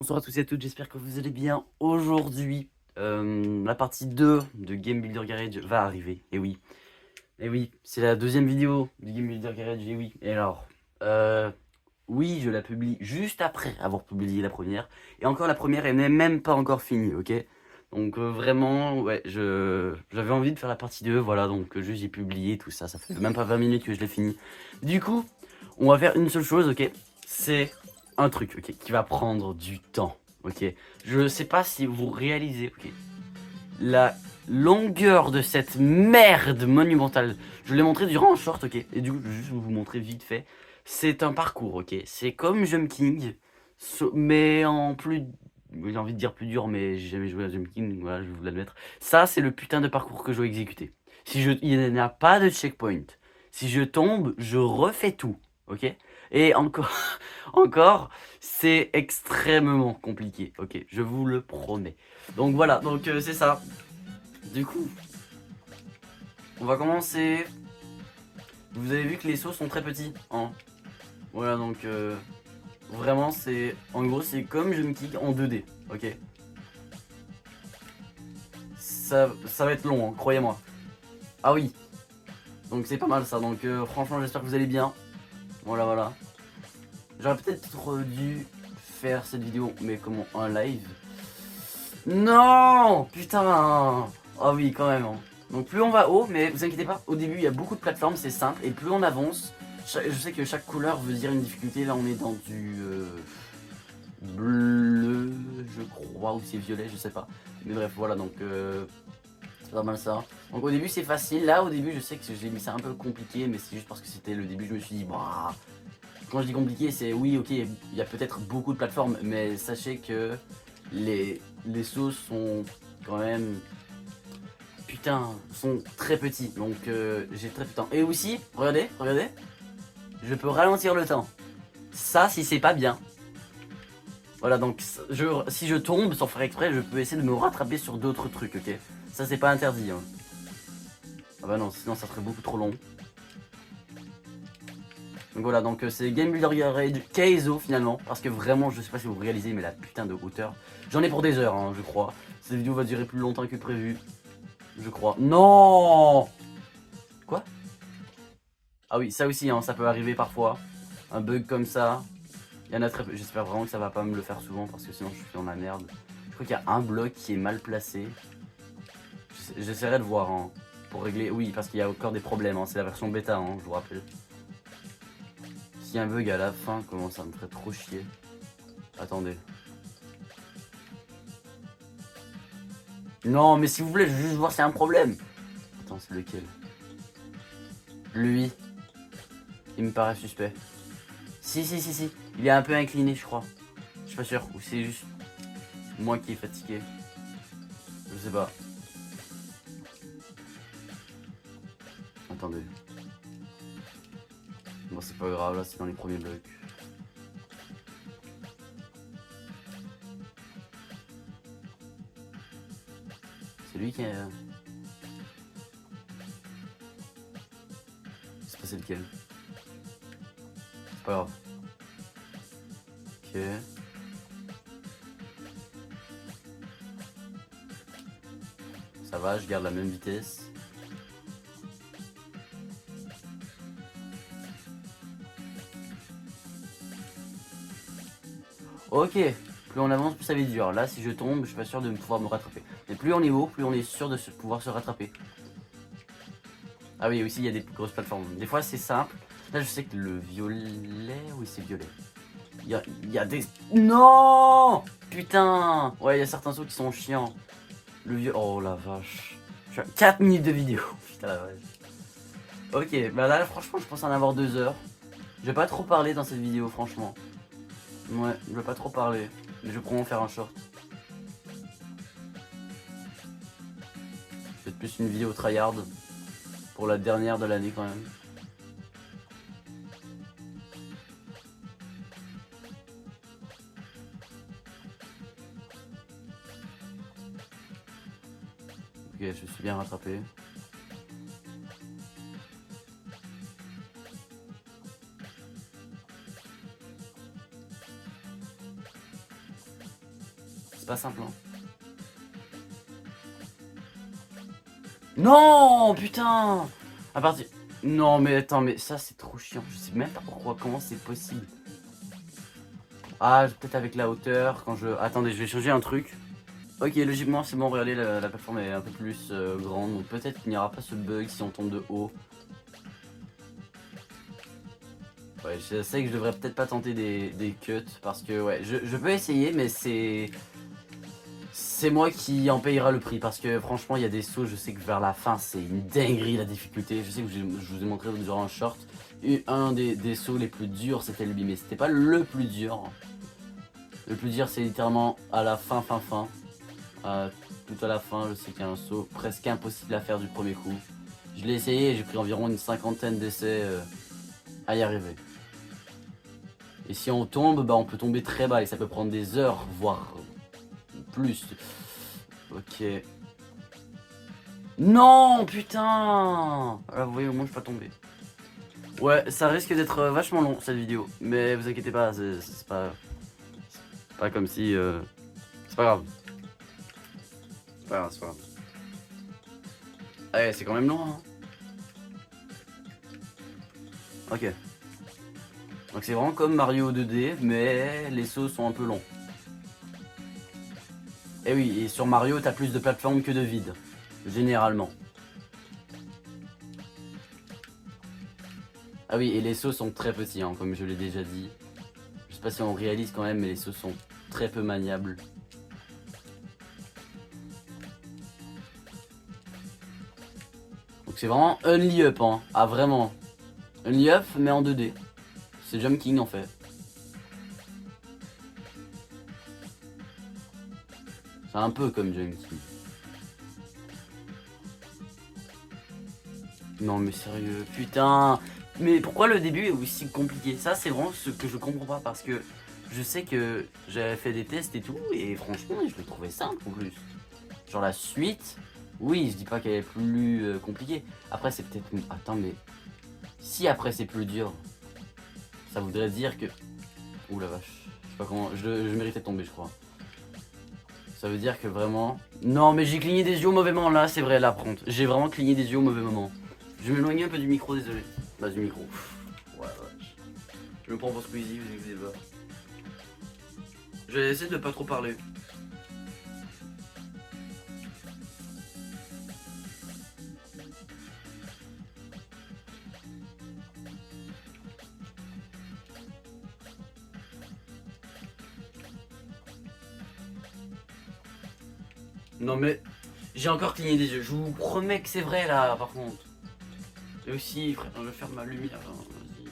Bonsoir à tous et à toutes, j'espère que vous allez bien. Aujourd'hui, la partie 2 de Game Builder Garage va arriver. Et oui, c'est la deuxième vidéo du Game Builder Garage, et oui. Et alors, oui, je la publie juste après avoir publié la première. Et encore, la première, elle n'est même pas encore finie, ok? Donc vraiment, ouais, j'avais envie de faire la partie 2, voilà, donc juste j'ai publié tout ça, ça fait même pas 20 minutes que je l'ai fini. Du coup, on va faire une seule chose, ok? C'est un truc, ok, qui va prendre du temps, ok? Je sais pas si vous réalisez, ok, la longueur de cette merde monumentale. Je l'ai montré durant un short, ok? Et du coup, je vais juste vous montrer vite fait. C'est un parcours, ok? C'est comme Jump King, mais en plus... J'ai envie de dire plus dur, mais j'ai jamais joué à Jump King, voilà, je vais vous l'admettre. Ça, c'est le putain de parcours que je dois exécuter. Il n'y a pas de checkpoint. Si je tombe, je refais tout, ok? Et encore, encore, c'est extrêmement compliqué, ok? Je vous le promets. Donc voilà, donc c'est ça. Du coup, on va commencer. Vous avez vu que les sauts sont très petits, hein. Voilà, donc vraiment c'est... En gros c'est comme Jump Kick en 2D, ok. Ça va être long, hein, croyez-moi. Ah oui, donc c'est pas mal ça, donc franchement j'espère que vous allez bien. Voilà, voilà. J'aurais peut-être dû faire cette vidéo, mais comment, un live. Non, putain. Ah oui, quand même, hein. Donc plus on va haut, mais vous inquiétez pas, au début il y a beaucoup de plateformes, c'est simple, et plus on avance, je sais que chaque couleur veut dire une difficulté, là on est dans du bleu, je crois, ou c'est violet, je sais pas. Mais bref, voilà, donc c'est pas mal ça. Donc au début c'est facile, là au début je sais que j'ai mis ça un peu compliqué, mais c'est juste parce que c'était le début, je me suis dit, bah... Quand je dis compliqué, c'est oui, ok, il y a peut-être beaucoup de plateformes, mais sachez que les sauts sont quand même... Putain, sont très petits, donc j'ai très peu de temps. Et aussi, regardez, regardez, je peux ralentir le temps. Ça, si c'est pas bien. Voilà, donc si je tombe sans faire exprès, je peux essayer de me rattraper sur d'autres trucs, ok? Ça, c'est pas interdit, hein. Ah bah non, sinon ça serait beaucoup trop long. Donc voilà, donc c'est Game Builder Garage KSO finalement, parce que vraiment, je sais pas si vous réalisez, mais la putain de hauteur. J'en ai pour des heures, hein, je crois. Cette vidéo va durer plus longtemps que prévu. Je crois. Non! Quoi? Ah oui, ça aussi, hein, ça peut arriver parfois. Un bug comme ça. Il y en a très peu. J'espère vraiment que ça va pas me le faire souvent parce que sinon je suis dans la merde. Je crois qu'il y a un bloc qui est mal placé. J'essaierai de voir, hein, pour régler. Oui, parce qu'il y a encore des problèmes, hein. C'est la version bêta, hein, je vous rappelle. S'il y a un bug à la fin, comment ça me ferait trop chier. Attendez. Non, mais s'il vous plaît, je veux juste voir s'il y a un problème. Attends, c'est lequel? Lui. Il me paraît suspect. Si, si, si, si. Il est un peu incliné, je crois. Je suis pas sûr. Ou c'est juste moi qui est fatigué. Je sais pas. Attendez. Bon, c'est pas grave, là, c'est dans les premiers blocs. C'est lui qui est... C'est pas c'est lequel. C'est pas grave. Ok. Ça va, je garde la même vitesse. Ok. Plus on avance, plus ça va être dur. Là, si je tombe, je suis pas sûr de pouvoir me rattraper. Mais plus on est haut, plus on est sûr de pouvoir se rattraper. Ah oui, aussi, il y a des grosses plateformes. Des fois, c'est simple. Là, je sais que le violet... Oui, c'est violet. Il y a des... Non! Putain! Ouais, il y a certains sauts qui sont chiants. Le vieux... Oh la vache. Je suis à 4 minutes de vidéo. Putain la vache. Ok, bah là, franchement, je pense en avoir 2 heures. Je vais pas trop parler dans cette vidéo, franchement. Ouais, je vais pas trop parler. Mais je vais probablement faire un short. Peut-être plus une vidéo tryhard. Pour la dernière de l'année, quand même. Ok, je suis bien rattrapé. pas simple, hein. Non, putain. À partir... Non, mais attends, mais ça, c'est trop chiant. Je sais même pas pourquoi, comment c'est possible. Ah, peut-être avec la hauteur, quand je... Attendez, je vais changer un truc. Ok, logiquement, c'est bon, regardez, la plateforme est un peu plus grande. Donc peut-être qu'il n'y aura pas ce bug si on tombe de haut. Ouais, je sais que je devrais peut-être pas tenter des cuts. Parce que, ouais, je peux essayer, mais c'est... C'est moi qui en payera le prix. Parce que, franchement, il y a des sauts, je sais que vers la fin, c'est une dinguerie, la difficulté. Je sais que je vous ai montré durant un short. Et un des sauts les plus durs, c'était lui. Mais c'était pas le plus dur. Le plus dur, c'est littéralement à la fin. Tout à la fin, je sais qu'il y a un saut presque impossible à faire du premier coup. Je l'ai essayé et j'ai pris environ une cinquantaine d'essais à y arriver. Et si on tombe, bah on peut tomber très bas et ça peut prendre des heures, voire plus. Ok. Non, putain. Là, vous voyez, au moins je peux pas tomber. Ouais, ça risque d'être vachement long cette vidéo. Mais vous inquiétez pas, c'est pas comme si... C'est pas grave. C'est pas grave, c'est pas grave. Ouais, c'est quand même long, hein. Ok. Donc c'est vraiment comme Mario 2D, mais les sauts sont un peu longs. Et oui, et sur Mario, t'as plus de plateformes que de vide. Généralement. Ah oui, et les sauts sont très petits, hein, comme je l'ai déjà dit. Je sais pas si on réalise quand même, mais les sauts sont très peu maniables. Donc c'est vraiment Only Up, hein. Ah vraiment. Only Up, mais en 2D. C'est Jump King en fait. C'est un peu comme Jump King. Non mais sérieux, putain. Mais pourquoi le début est aussi compliqué? Ça c'est vraiment ce que je comprends pas parce que je sais que j'avais fait des tests et tout et franchement je le trouvais simple en plus. Genre la suite, oui je dis pas qu'elle est plus compliquée. Après c'est peut-être... Attends mais... Si après c'est plus dur, ça voudrait dire que... Ouh la vache, je sais pas comment... Je méritais de tomber je crois. Ça veut dire que vraiment... Non mais j'ai cligné des yeux au mauvais moment là, c'est vrai là par contre. J'ai vraiment cligné des yeux au mauvais moment. Je vais m'éloigner un peu du micro, désolé. Bah du micro. Ouais, ouais. Je me prends pour Squeezie, vous inquiétez pas. Je vais essayer de pas trop parler. Non mais... J'ai encore cligné des yeux, je vous promets que c'est vrai là par contre. Et aussi, frère, je vais faire ma lumière. Hein. Vas-y.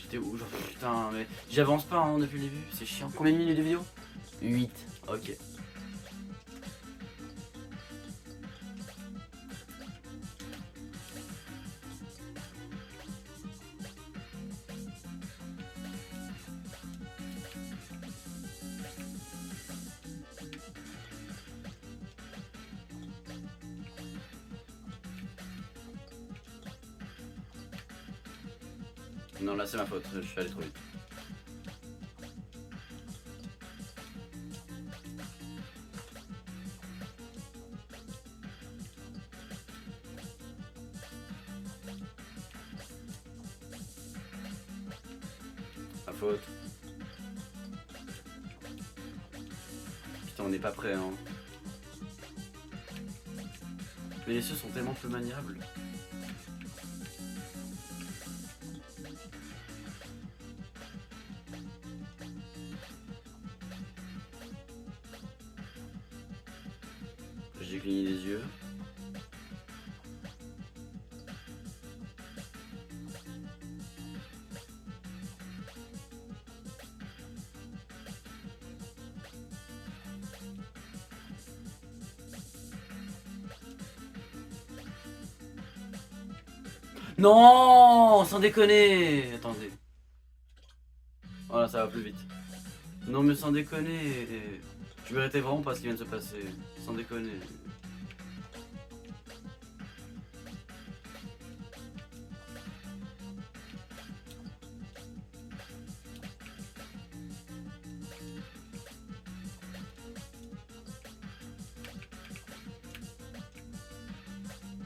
J'étais où genre, putain, mais j'avance pas hein, depuis le début, c'est chiant. Combien de minutes de vidéo? 8, ok. Non là c'est ma faute, je suis allé trop vite. Ma faute. Putain on n'est pas prêt hein. Mais les cieux sont tellement peu maniables. J'ai cligné les yeux. Non, sans déconner. Attendez. Voilà, ça va plus vite. Non mais sans déconner. Je méritais vraiment pas ce qui vient de se passer. Sans déconner.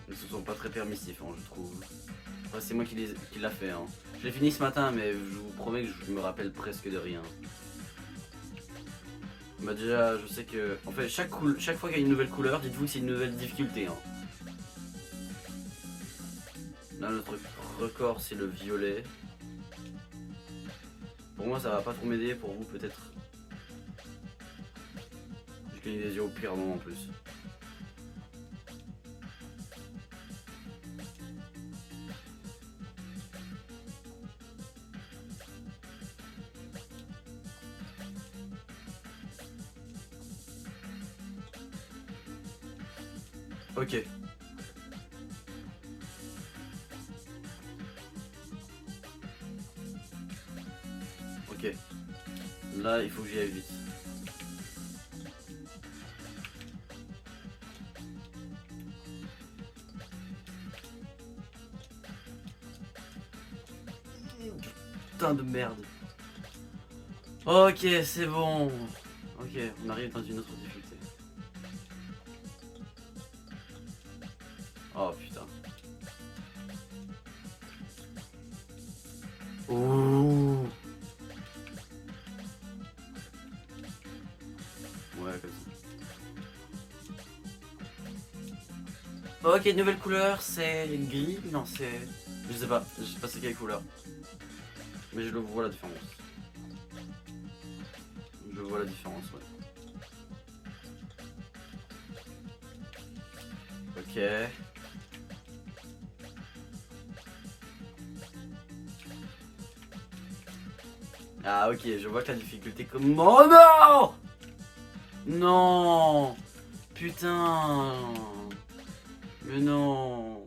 Ils se sont pas très permissifs, hein, je trouve. Enfin, c'est moi qui l'a fait. Hein. Je l'ai fini ce matin, mais je vous promets que je me rappelle presque de rien. Bah déjà, je sais que... En fait, chaque fois qu'il y a une nouvelle couleur, dites-vous que c'est une nouvelle difficulté. Hein. Là, notre record, c'est le violet. Pour moi, ça va pas trop m'aider. Pour vous, peut-être. Je cligne des yeux au pire moment en plus. Ok. Ok. Là, il faut que j'y aille vite. Putain de merde. Ok, c'est bon. Ok, on arrive dans une autre difficulté. Oh putain. Ouh. Ouais, comme ça. Ok, nouvelle couleur, c'est gris. Non, c'est... Je sais pas c'est quelle couleur. Mais je le vois la différence. Je vois la différence, ouais. Ok. Ah ok, je vois que la difficulté comment... Oh non. Non. Putain. Mais non.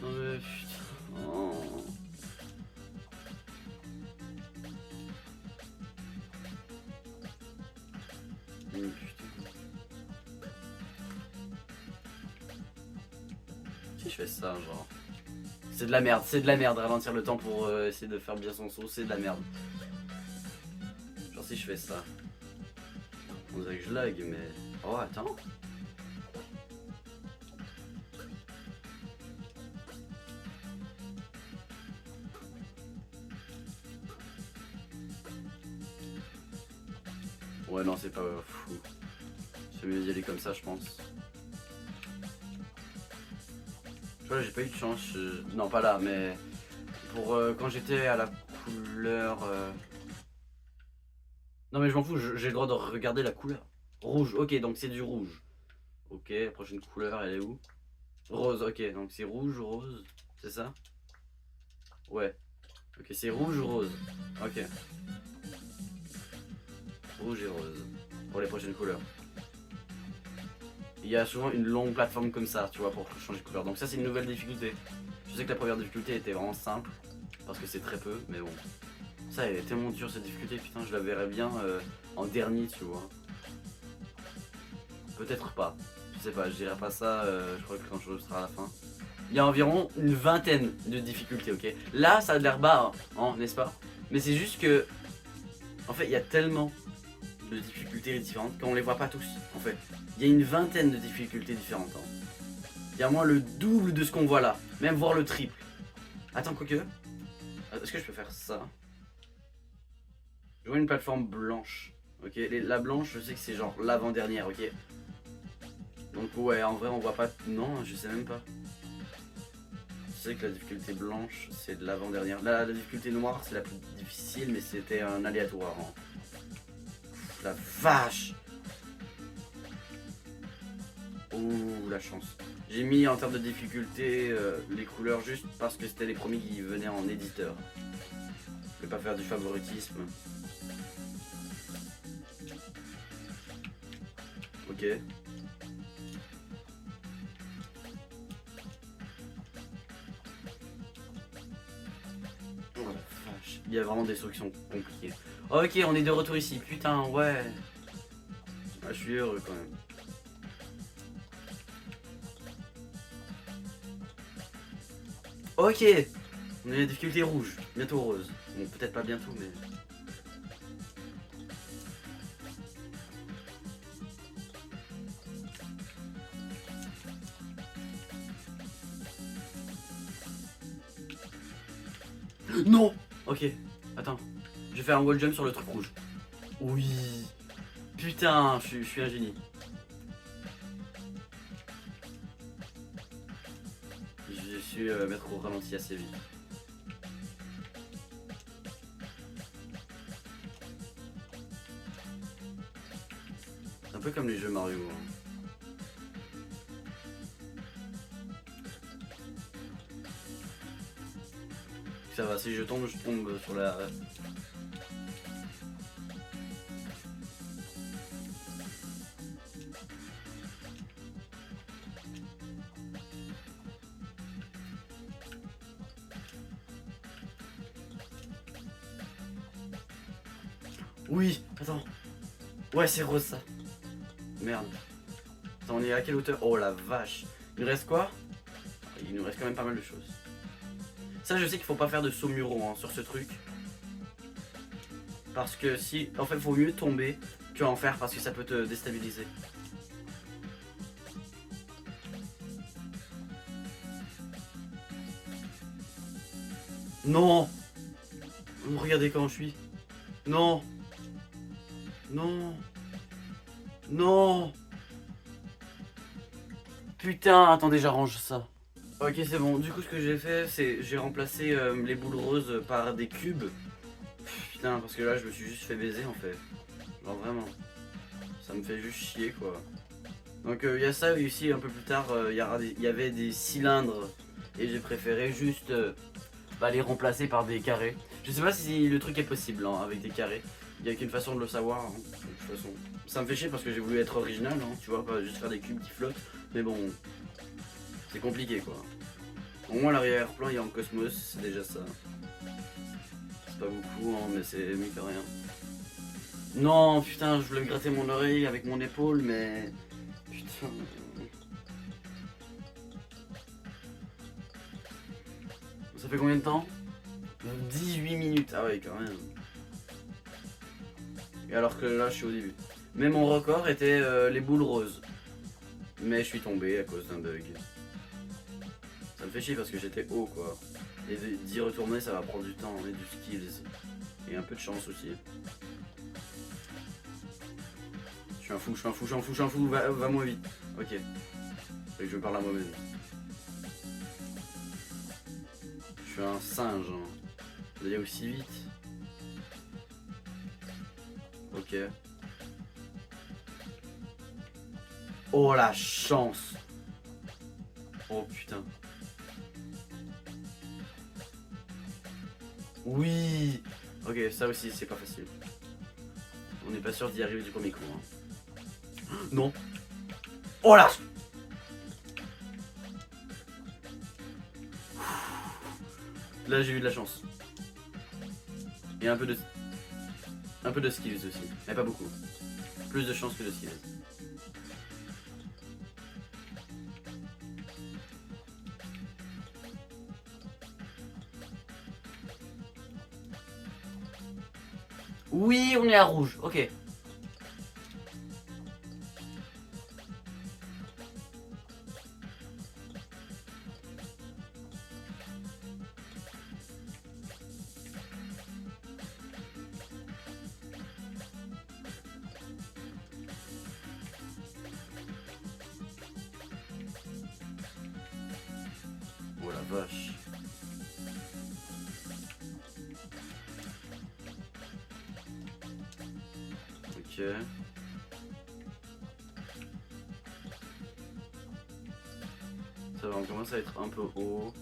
Non mais putain. Oh. Mais putain. Si je fais ça, genre... C'est de la merde, ralentir le temps pour essayer de faire bien son saut, c'est de la merde. Genre si je fais ça. On dirait que je lag, mais... Oh, attends. Ouais, non, c'est pas fou. C'est mieux d'y aller comme ça, je pense. Tu vois, j'ai pas eu de chance. Non, pas là, mais... Pour quand j'étais à la couleur... Non, mais je m'en fous, j'ai le droit de regarder la couleur. Rouge, ok, donc c'est du rouge. Ok, la prochaine couleur, elle est où? Rose, ok, donc c'est rouge, rose, c'est ça? Ouais. Ok, c'est rouge, rose. Ok. Rouge et rose. Pour les prochaines couleurs. Il y a souvent une longue plateforme comme ça, tu vois, pour changer de couleur. Donc ça, c'est une nouvelle difficulté. Je sais que la première difficulté était vraiment simple, parce que c'est très peu, mais bon. Ça, elle est tellement dure cette difficulté, putain, je la verrais bien en dernier, tu vois. Peut-être pas. Je sais pas, je dirais pas ça, je crois que quand je serai à la fin. Il y a environ une vingtaine de difficultés, ok? Là, ça a l'air bas, hein, n'est-ce pas? Mais c'est juste que, en fait, il y a tellement de difficultés différentes qu'on les voit pas tous, en fait. Il y a une vingtaine de difficultés différentes. Hein. Il y a moins le double de ce qu'on voit là, même voire le triple. Attends, quoique. Est-ce que je peux faire ça? Je vois une plateforme blanche. Ok, la blanche, je sais que c'est genre l'avant-dernière, ok? Donc ouais, en vrai, on voit pas... Non, je sais même pas. Je sais que la difficulté blanche, c'est de l'avant-dernière. La difficulté noire, c'est la plus difficile, mais c'était un aléatoire. Hein. Pff, la vache! Ouh, la chance. J'ai mis en termes de difficulté les couleurs juste parce que c'était les premiers qui venaient en éditeur. Je vais pas faire du favoritisme. Ok. Il y a vraiment des trucs qui sont compliqués. Ok, on est de retour ici. Putain, ouais. Ah, je suis heureux quand même. Ok. On est à la difficulté rouge. Bientôt rose. Bon, peut-être pas bientôt, mais... Non. Ok. Attends. Je vais faire un wall jump sur le truc rouge. Oui. Putain, je suis un génie. Je suis mettre au ralenti assez vite. C'est un peu comme les jeux Mario. Hein. Ça va, si je tombe sur la... Oui, attends. Ouais, c'est rose ça. Merde. Attends, on est à quelle hauteur? Oh la vache. Il nous reste quoi? Il nous reste quand même pas mal de choses. Ça, je sais qu'il faut pas faire de saut muraux hein, sur ce truc. Parce que si... En fait, il faut mieux tomber que en faire parce que ça peut te déstabiliser. Non. Regardez comment je suis. Non. Non. Non. Putain, attendez, j'arrange ça. Ok, c'est bon. Du coup, ce que j'ai fait, c'est j'ai remplacé les boules roses par des cubes. Putain, parce que là, je me suis juste fait baiser en fait. Genre vraiment. Ça me fait juste chier quoi. Donc il y a ça ici un peu plus tard, il y avait des cylindres. Et j'ai préféré juste les remplacer par des carrés. Je sais pas si le truc est possible hein, avec des carrés. Il n'y a qu'une façon de le savoir. Hein, de toute façon. Ça me fait chier parce que j'ai voulu être original, hein, tu vois, pas juste faire des cubes qui flottent. Mais bon, c'est compliqué quoi. Au moins l'arrière-plan il est en cosmos, c'est déjà ça. C'est pas beaucoup, hein, mais c'est mieux que rien. Non, putain, je voulais me gratter mon oreille avec mon épaule, mais... Putain... Ça fait combien de temps? 18 minutes, ah ouais quand même. Et alors que là je suis au début. Mais mon record était les boules roses. Mais je suis tombé à cause d'un bug. Ça me fait chier parce que j'étais haut quoi. Et d'y retourner ça va prendre du temps et du skills. Et un peu de chance aussi. Je suis un fou, je suis un fou, je suis un fou, je suis un fou, va moins vite. Ok. Fait que je parle à moi-même. Je suis un singe. Hein. D'aller aussi vite. Ok. Oh la chance. Oh putain. Oui. Ok, ça aussi c'est pas facile. On n'est pas sûr d'y arriver du premier coup. Hein. Non. Oh là. Là j'ai eu de la chance. Et un peu de skills aussi. Mais pas beaucoup. Plus de chance que de skills. Oui, on est à rouge. Ok. Oh la vache. Ok. Ça va, on commence à être un peu haut.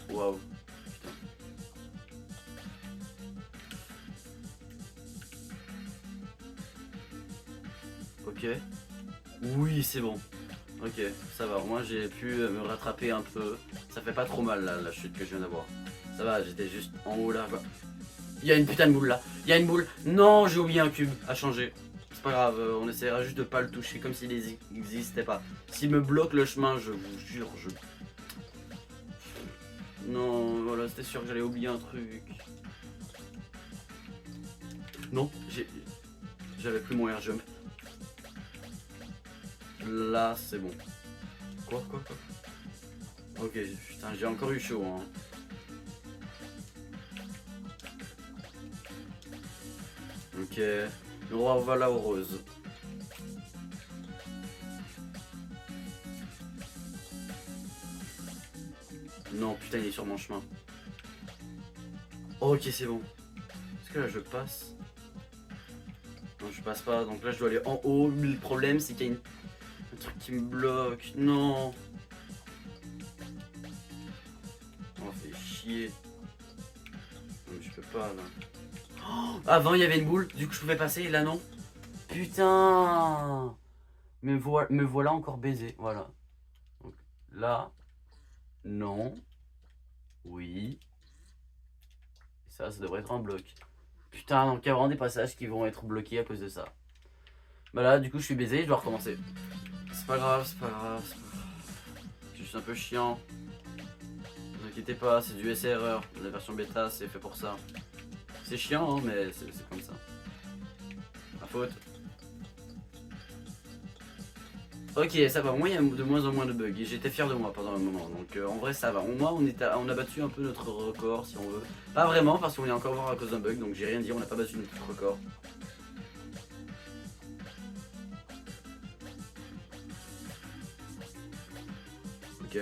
Waouh. Ok. Oui, c'est bon. Ok, ça va, moi j'ai pu me rattraper un peu. Ça fait pas trop mal là, la chute que je viens d'avoir. Ça va, j'étais juste en haut là quoi. Il y a une putain de boule là. Il y a une boule. Non, j'ai oublié un cube à changer. C'est pas grave, on essaiera juste de pas le toucher comme s'il n'existait pas. S'il me bloque le chemin, je vous jure, je... Non, voilà, c'était sûr que j'allais oublier un truc. Non, j'avais plus mon air jump. Là, c'est bon. Quoi. Ok, putain, j'ai encore eu chaud, hein. Ok, le roi va la rose. Non, putain, il est sur mon chemin. Ok, c'est bon. Est-ce que là, je passe? Non, je passe pas, donc là, je dois aller en haut. Le problème, c'est qu'il y a un truc qui me bloque. Non. Oh, fait chier. Non, mais je peux pas, là. Oh, avant, il y avait une boule, du coup, je pouvais passer, et là, non. Putain. Me voilà encore baisé, voilà. Donc, là, non. Oui. Et ça devrait être un bloc. Putain, donc il y a vraiment des passages qui vont être bloqués à cause de ça. Bah là, du coup, je suis baisé, je dois recommencer. C'est pas grave, c'est pas grave. C'est juste un peu chiant. Ne vous inquiétez pas, c'est du essai-erreur. La version bêta, c'est fait pour ça. C'est chiant, hein, mais c'est comme ça. Ma faute. Ok, ça va, moi il y a de moins en moins de bugs et j'étais fier de moi pendant un moment, donc en vrai ça va. Au moins on a battu un peu notre record si on veut. Pas vraiment parce qu'on est encore mort à cause d'un bug, donc j'ai rien dit, on n'a pas battu notre record. Ok.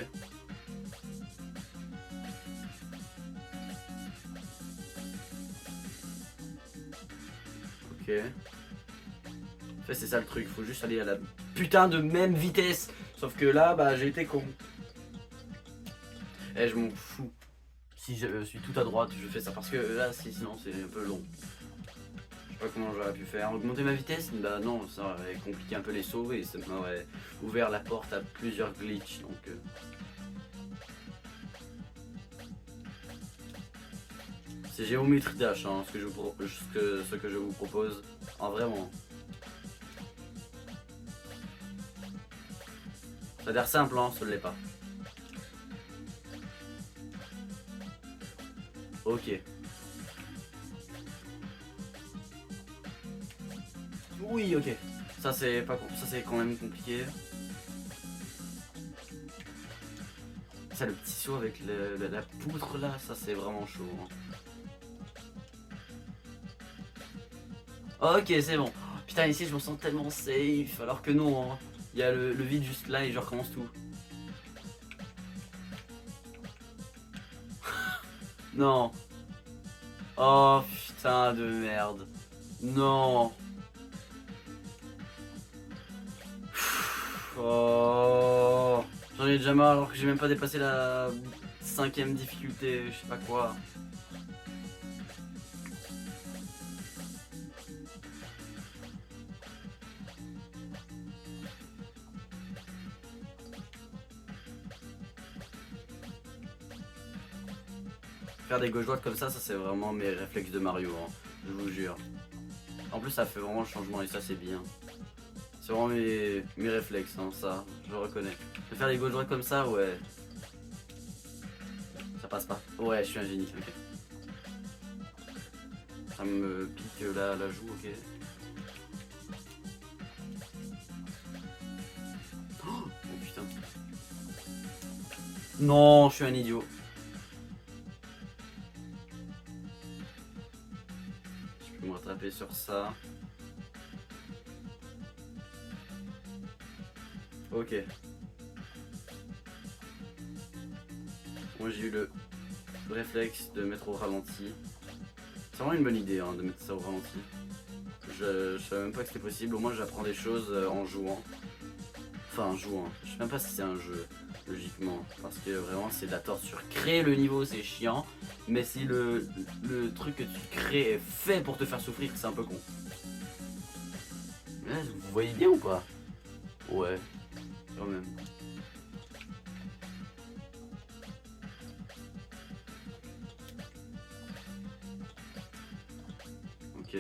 Ok. En fait c'est ça le truc, faut juste aller à la putain de même vitesse. Sauf que là, bah j'ai été con. Eh, je m'en fous. Si je suis tout à droite, je fais ça parce que là, sinon c'est un peu long. Je sais pas comment j'aurais pu faire. Augmenter ma vitesse? Bah non, ça aurait compliqué un peu les sauts et ça m'aurait ouvert la porte à plusieurs glitches. Donc c'est géométrie dash hein, ce que je vous propose. En vraiment. Ça a l'air simple, hein, ça ne l'est pas. Ok. Oui, ok. Ça c'est pas ça c'est quand même compliqué. Ça le petit saut avec la poutre là, ça c'est vraiment chaud. Hein. Ok, c'est bon. Putain, ici je me sens tellement safe alors que non. Hein. Il y a le vide juste là et je recommence tout. Non. Oh putain de merde. Non. Oh. J'en ai déjà marre alors que j'ai même pas dépassé la 5ème difficulté, je sais pas quoi. Faire des gauche droite comme ça c'est vraiment mes réflexes de Mario, hein, je vous jure. En plus ça fait vraiment le changement et ça c'est bien. C'est vraiment mes réflexes, hein, ça, je le reconnais. De faire des gauche droite comme ça, ouais. Ça passe pas. Ouais, je suis un génie, ok. Ça me pique la joue, ok. Oh putain. Non, je suis un idiot. Je peux me rattraper sur ça. Ok. Moi j'ai eu le réflexe de mettre au ralenti. C'est vraiment une bonne idée hein, de mettre ça au ralenti. Je savais même pas que c'était possible, au moins j'apprends des choses en jouant. Enfin en jouant, je sais même pas si c'est un jeu, logiquement. Parce que vraiment c'est de la torture. Créer le niveau c'est chiant, mais si le truc que tu crées est fait pour te faire souffrir, c'est un peu con. Vous voyez bien ou pas? Ouais, quand même. Ok.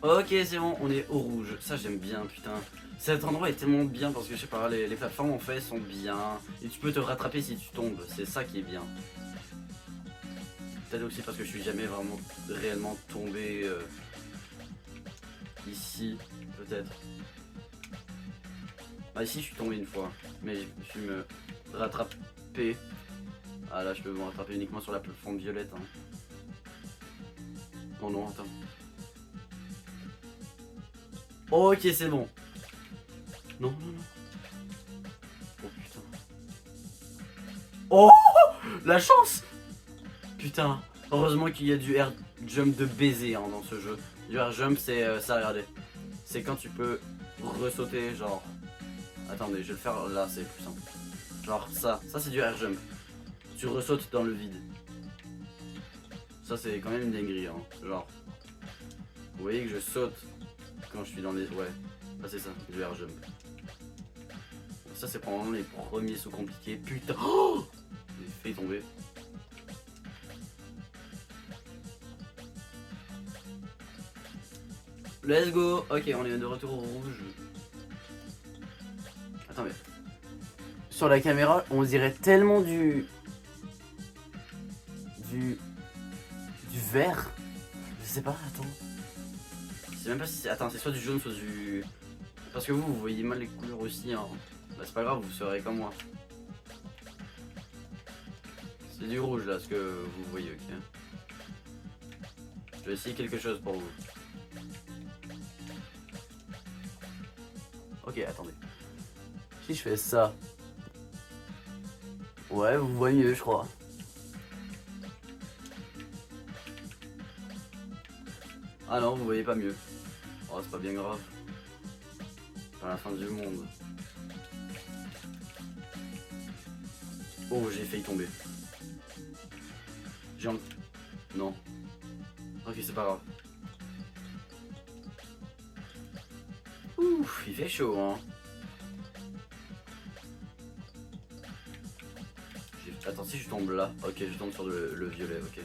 Ok, c'est bon, on est au rouge. Ça, j'aime bien, putain. Cet endroit est tellement bien parce que je sais pas, les plateformes en fait sont bien. Et tu peux te rattraper si tu tombes. C'est ça qui est bien. Peut-être aussi parce que je suis jamais vraiment réellement tombé ici, peut-être. Ah, ici, je suis tombé une fois. Mais je suis me rattraper. Ah là, je peux me rattraper uniquement sur la plateforme violette. Hein. Oh non, attends. Ok, c'est bon. Non, non, non. Oh putain. Oh, la chance. Putain. Heureusement qu'il y a du air jump de baiser hein, dans ce jeu. Du air jump, c'est ça, regardez. C'est quand tu peux ressauter, genre. Attendez, je vais le faire là, c'est plus simple. Genre ça c'est du air jump. Tu ressautes dans le vide. Ça, c'est quand même une dinguerie, hein. Genre. Vous voyez que je saute quand je suis dans les. Ouais, bah c'est ça, du air jump. Ça, c'est probablement les premiers sauts compliqués. Putain, oh, j'ai failli tomber. Let's go. Ok, on est de retour au rouge. Attends, mais. Sur la caméra, on dirait tellement du vert. Je sais pas, attends. Je sais même pas si c'est. Attends, c'est soit du jaune, soit du. Parce que vous voyez mal les couleurs aussi. Hein. Bah, c'est pas grave, vous serez comme moi. C'est du rouge là, ce que vous voyez, ok. Je vais essayer quelque chose pour vous. Ok, attendez. Si je fais ça. Ouais, vous voyez mieux, je crois. Ah non, vous voyez pas mieux. Oh, c'est pas bien grave. C'est pas la fin du monde. Oh, j'ai failli tomber. Non. Ok, c'est pas grave. Ouf, il fait chaud, hein. Attends, si je tombe là. Ok, je tombe sur le violet, ok.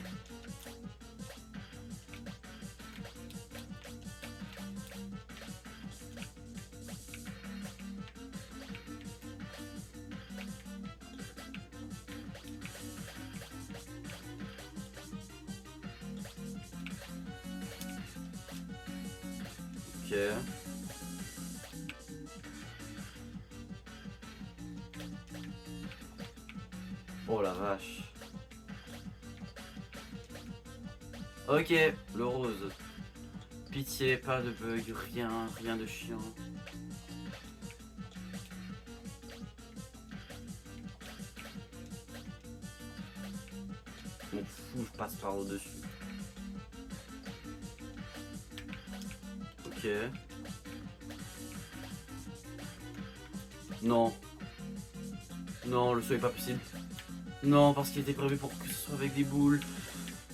Ok. Oh la vache. Ok, le rose. Pitié, pas de bug, rien de chiant. M'en fous, je passe par au-dessus. Ok. Non. Non, le saut est pas possible. Non, parce qu'il était prévu pour que ce soit avec des boules.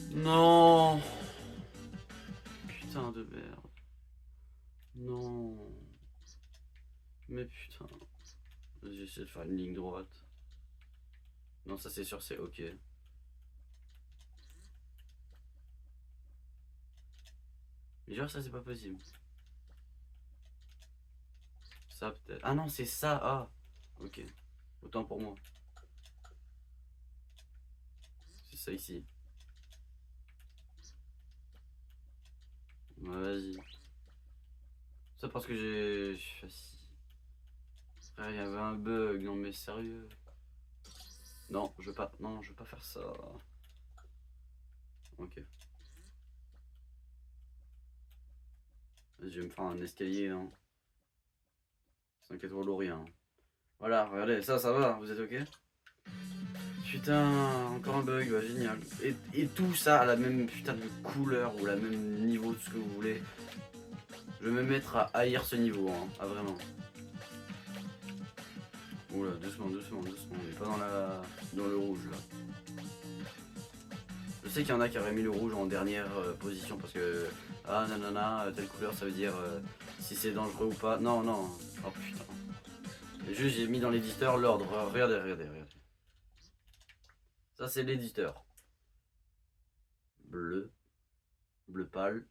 Non. Putain de merde. Non. Mais putain. J'ai essayé de faire une ligne droite. Non, ça c'est sûr, c'est ok. Mais genre, ça c'est pas possible. Ça peut-être. Ah non, c'est ça. Ah. Ok. Autant pour moi. C'est ça ici. Ouais, vas-y. Ça parce que j'ai. Frère, il y avait un bug. Non, mais sérieux. Non, je veux pas. Non, je veux pas faire ça. Ok. Je vais me faire un escalier. Hein. 5 étoiles ou rien. Voilà, regardez, ça va. Vous êtes ok? Putain, encore un bug, bah, génial. Et tout ça à la même putain de couleur ou la même niveau de ce que vous voulez. Je vais me mettre à haïr ce niveau, hein. Ah vraiment. Oula, doucement. On n'est pas dans le rouge là. Je sais qu'il y en a qui auraient mis le rouge en dernière position parce que ah nanana, telle couleur ça veut dire si c'est dangereux ou pas. Non, non. Oh putain. Juste j'ai mis dans l'éditeur l'ordre. Regardez, regardez, regardez. Ça c'est l'éditeur. Bleu, bleu pâle,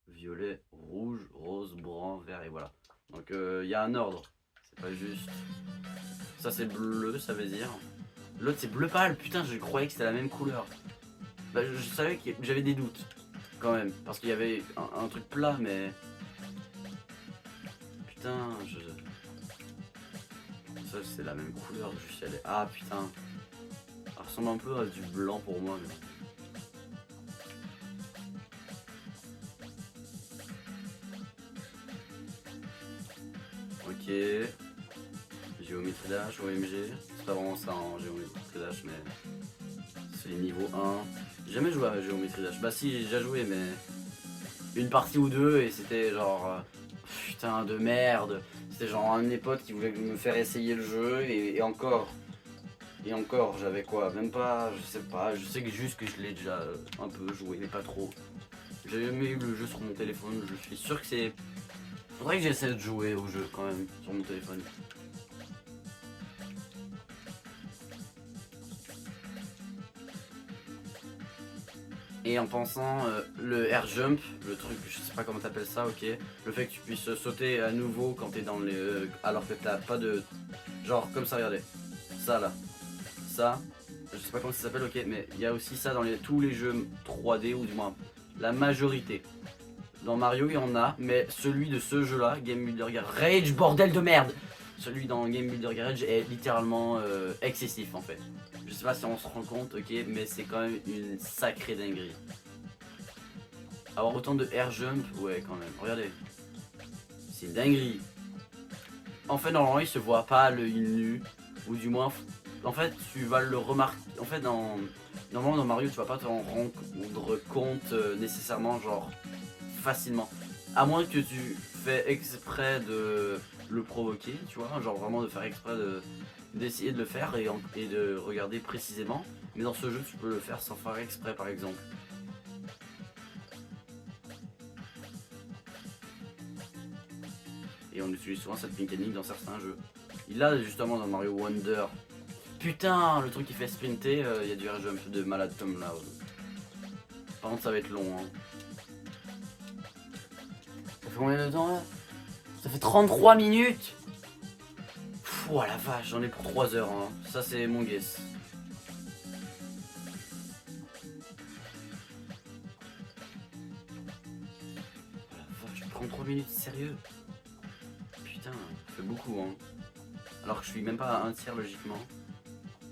violet, rouge, rose, brun, vert et voilà. Donc il y a un ordre. C'est pas juste. Ça c'est bleu, ça veut dire. L'autre c'est bleu pâle. Putain, je croyais que c'était la même couleur. Bah, je savais que j'avais des doutes quand même. Parce qu'il y avait un truc plat, mais. Putain, ça c'est la même couleur. Juste elle est. Ah putain. Ça ressemble un peu à du blanc pour moi. Mais... Ok. Géométrie dash, OMG. C'est pas vraiment ça en géométrie dash, mais c'est niveau 1. J'ai jamais joué à géométrie dash. Bah si, j'ai déjà joué, mais une partie ou deux, et c'était genre putain de merde. C'était genre un de mes potes qui voulait me faire essayer le jeu, et encore. Et encore, j'avais quoi? Même pas, je sais pas. Je sais que juste que je l'ai déjà un peu joué, mais pas trop. J'ai jamais eu le jeu sur mon téléphone. Je suis sûr que c'est. Faudrait que j'essaie de jouer au jeu quand même sur mon téléphone. Et en pensant le air jump, le truc, je sais pas comment t'appelles ça, ok. Le fait que tu puisses sauter à nouveau quand t'es dans les. Alors que t'as pas de. Genre comme ça, regardez. Ça là. Ça. Je sais pas comment ça s'appelle, ok. Mais il y a aussi ça dans tous les jeux 3D, ou du moins la majorité. Dans Mario, il y en a, mais celui de ce jeu-là, Game Builder Garage, bordel de merde! Celui dans Game Builder Garage est littéralement excessif en fait. Je sais pas si on se rend compte, ok, mais c'est quand même une sacrée dinguerie. Avoir autant de air jump, ouais, quand même. Regardez, c'est une dinguerie. En fait, normalement, il se voit pas à l'œil nu, ou du moins, en fait, tu vas le remarquer. En fait, normalement dans Mario, tu vas pas t'en rendre compte nécessairement, genre facilement. À moins que tu fais exprès de le provoquer, tu vois, genre vraiment de faire exprès d'essayer de le faire et de regarder précisément. Mais dans ce jeu, tu peux le faire sans faire exprès, par exemple. Et on utilise souvent cette mécanique dans certains jeux. Il a justement dans Mario Wonder. Putain, le truc qui fait sprinter, il y a du air jump de malade comme là. Par contre, ça va être long. Hein. Ça fait combien de temps là? Ça fait 33 minutes. Oh la vache, j'en ai pour 3 heures. Hein. Ça, c'est mon guess. Oh la vache, 33 minutes, sérieux? Putain, ça fait beaucoup. Hein. Alors que je suis même pas à un tiers logiquement.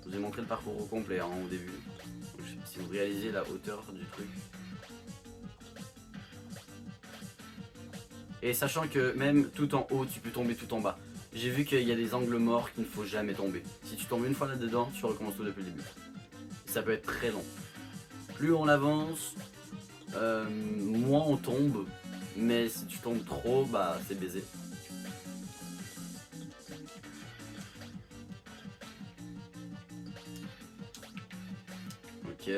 Je vous ai montré le parcours au complet hein, au début. Donc, je sais pas si vous réalisez la hauteur du truc. Et sachant que même tout en haut, tu peux tomber tout en bas. J'ai vu qu'il y a des angles morts qu'il ne faut jamais tomber. Si tu tombes une fois là-dedans, tu recommences tout depuis le début. Et ça peut être très long. Plus on avance, moins on tombe. Mais si tu tombes trop, bah c'est baisé. Ok.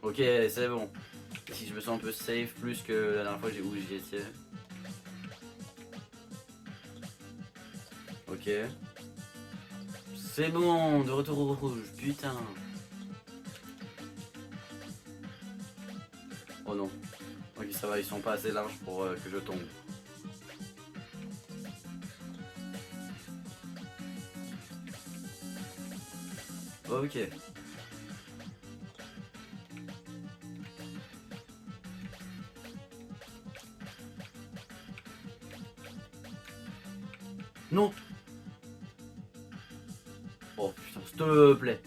Ok, c'est bon. Si je me sens un peu safe plus que la dernière fois où j'y étais. Ok. C'est bon, de retour au rouge, putain. Oh non. Ok, ça va, ils sont pas assez larges pour que je tombe. Ok. Non. Oh putain, s'il te plaît.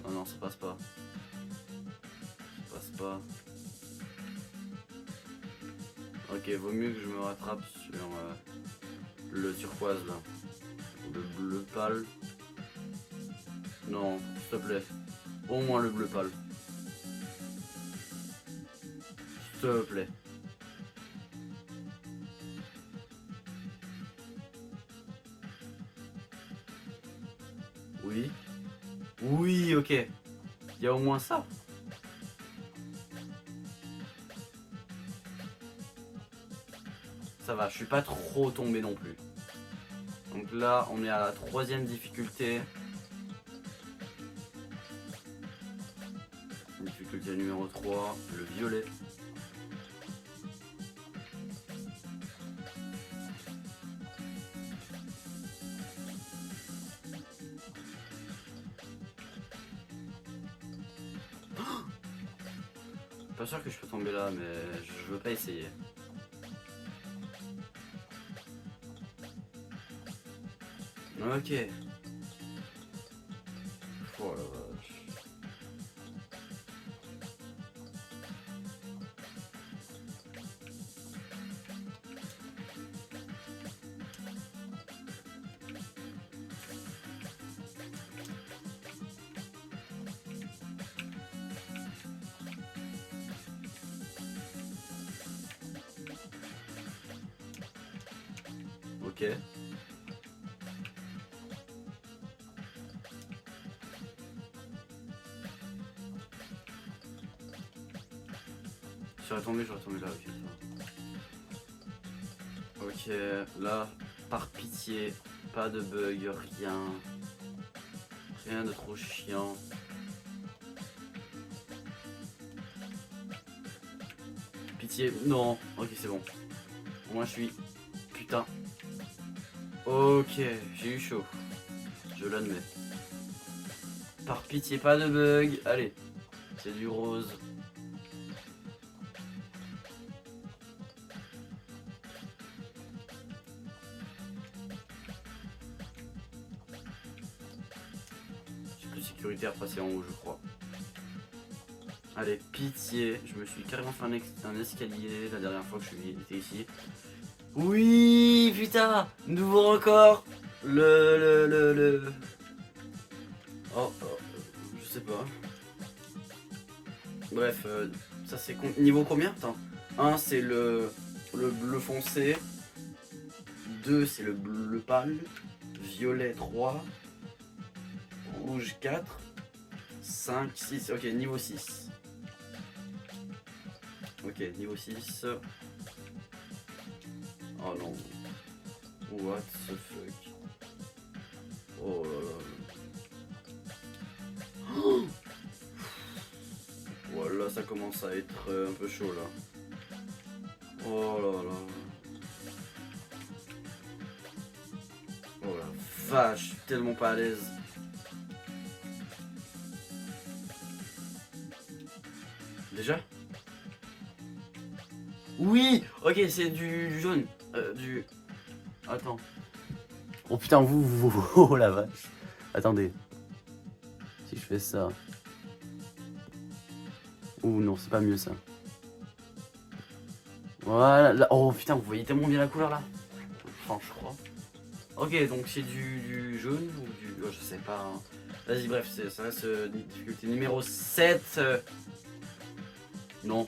Oh non, ça passe pas. Ça passe pas. Ok, vaut mieux que je me rattrape sur le turquoise là. Le bleu pâle. Non, s'il te plaît. Au moins le bleu pâle. S'il te plaît. Oui. ok. Il y a au moins ça. Ça va, je suis pas trop tombé non plus. Donc là, on est à la 3e difficulté. Difficulté numéro 3, le violet. Pas sûr que je peux tomber là, mais je veux pas essayer. Ok. Oh la vache. Ok. J'aurais tombé là, ok. Ça va. Ok, là, par pitié, pas de bug, rien. Rien de trop chiant. Pitié, non. Ok, c'est bon. Moi, je suis... Putain. Ok, j'ai eu chaud. Je l'admets. Par pitié, pas de bug. Allez, c'est du rose. C'est plus sécuritaire passer en haut, je crois. Allez, pitié. Je me suis carrément fait un escalier la dernière fois que je suis été ici. Oui, putain, nouveau record. Le... Oh, je sais pas. Bref, ça c'est niveau combien? Attends. 1 c'est le bleu foncé. 2 c'est le bleu pâle. Violet 3. Rouge 4. 5, 6. Ok, niveau 6. Ok, niveau 6. Oh non. What the fuck. Oh là là. Oh, voilà, ça commence à être un peu chaud là. Oh là là. Oh la vache, je suis tellement pas à l'aise. Déjà? Oui! Ok, c'est du jaune. Du... Attends. Oh putain, oh la vache. Attendez. Si je fais ça. Ouh non, c'est pas mieux ça. Voilà. Là. Oh putain, vous voyez tellement bien la couleur là. Enfin, je crois. Ok, donc c'est du jaune ou du... Oh, je sais pas. Hein. Vas-y, bref, ça reste difficulté numéro 7. Non.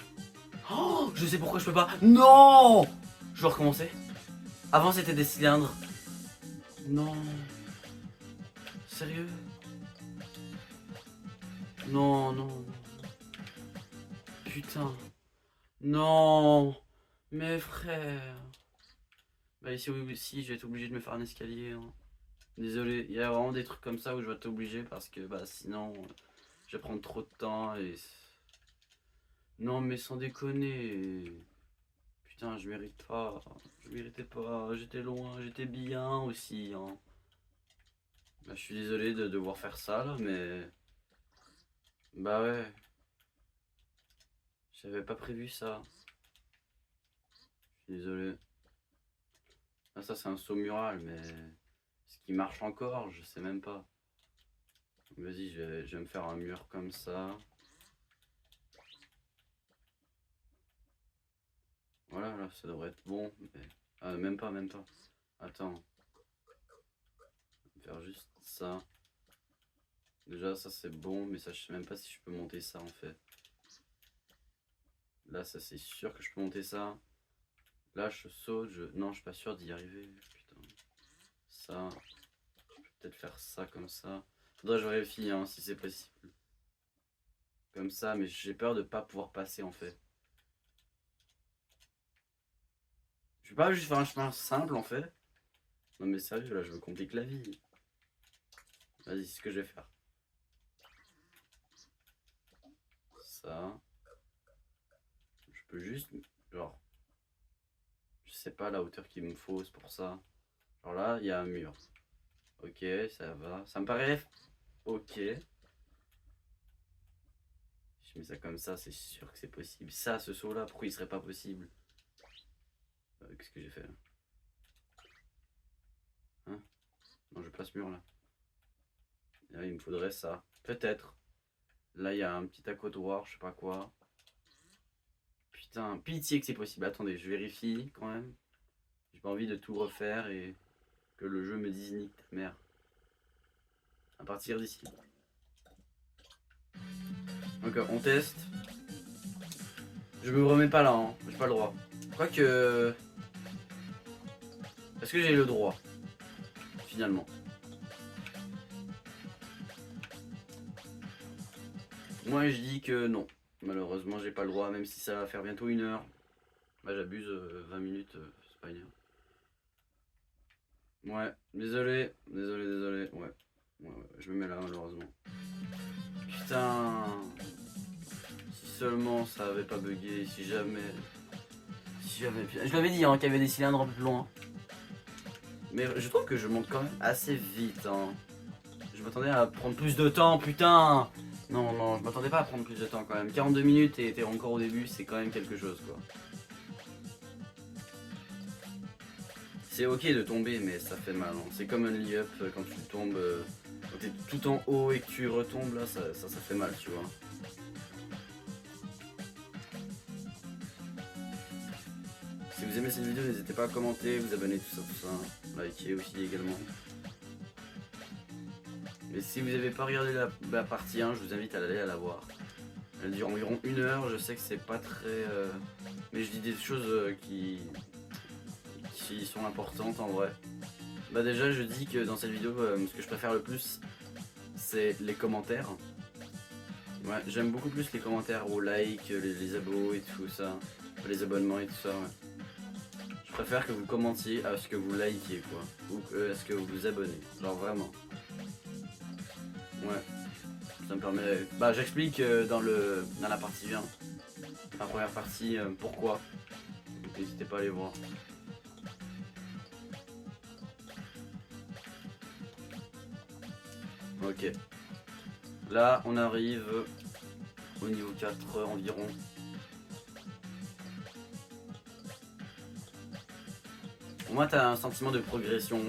Oh, je sais pourquoi je peux pas. Non! Je dois recommencer. Avant, c'était des cylindres. Non. Sérieux? Non, non. Putain. Non. Mes frères. Bah ici aussi, je vais être obligé de me faire un escalier. Hein. Désolé, il y a vraiment des trucs comme ça où je vais être obligé parce que bah sinon, je vais prendre trop de temps et... Non mais sans déconner. Putain, je mérite pas. Je méritais pas. J'étais loin, j'étais bien aussi. Hein. Bah, je suis désolé de devoir faire ça là, mais... Bah ouais. J'avais pas prévu ça. Je suis désolé. Ah, ça c'est un saut mural, mais... Ce qui marche encore, je sais même pas. Vas-y, je vais me faire un mur comme ça. Voilà, là, ça devrait être bon. Mais... Ah, même pas, même pas. Attends. Je vais faire juste ça. Déjà, ça c'est bon, mais ça, je sais même pas si je peux monter ça en fait. Là, ça c'est sûr que je peux monter ça. Là, je saute, non, je suis pas sûr d'y arriver. Putain. Ça, je peux peut-être faire ça comme ça. Faudrait que je vérifie hein, si c'est possible. Comme ça, mais j'ai peur de pas pouvoir passer en fait. Je vais pas juste faire un chemin simple en fait. Non mais sérieux, là je me complique la vie. Vas-y, c'est ce que je vais faire. Ça. Je peux juste, genre, je sais pas la hauteur qu'il me faut, c'est pour ça. Genre là, il y a un mur. Ok, ça va. Ça me paraît ok. Je mets ça comme ça, c'est sûr que c'est possible. Ça, ce saut-là, pourquoi il serait pas possible? Qu'est-ce que j'ai fait là? Hein? Non, je veux pas ce mur là. Là, il me faudrait ça. Peut-être. Là, il y a un petit accotoir, je sais pas quoi. Putain, pitié que c'est possible. Attendez, je vérifie quand même. J'ai pas envie de tout refaire et que le jeu me dise nique ta mère. À partir d'ici. Donc on teste. Je me remets pas là, hein. J'ai pas le droit. Quoique... Est-ce que j'ai le droit? Finalement. Moi je dis que non. Malheureusement j'ai pas le droit, même si ça va faire bientôt 1 heure. Bah j'abuse, 20 minutes, c'est pas 1 heure. Ouais, désolé, désolé. Ouais, je me mets là malheureusement. Putain. Si seulement ça avait pas bugué, si jamais... Je l'avais dit hein, qu'il y avait des cylindres un peu plus loin. Mais je trouve que je monte quand même assez vite. Hein. Je m'attendais à prendre plus de temps, putain. Non, je m'attendais pas à prendre plus de temps quand même. 42 minutes et t'es encore au début, c'est quand même quelque chose quoi. C'est ok de tomber, mais ça fait mal. Hein. C'est comme un layup quand tu tombes, quand t'es tout en haut et que tu retombes là, ça fait mal, tu vois. Si vous aimez cette vidéo, n'hésitez pas à commenter, vous abonner, tout ça. Liker aussi également. Mais si vous n'avez pas regardé la partie 1, je vous invite à aller à la voir. Elle dure environ 1 heure, je sais que c'est pas très... mais je dis des choses qui sont importantes en vrai. Bah déjà je dis que dans cette vidéo, ce que je préfère le plus, c'est les commentaires. Ouais, j'aime beaucoup plus les commentaires aux likes, les abos et tout ça. Les abonnements et tout ça, ouais. Je préfère que vous commentiez à ce que vous likez quoi. Ou à ce que vous vous abonnez. Genre vraiment. Ouais. Ça me permet... Bah j'explique dans la partie 1, la première partie, pourquoi. Donc n'hésitez pas à aller voir. Ok. Là on arrive au niveau 4 environ. Au moins t'as un sentiment de progression.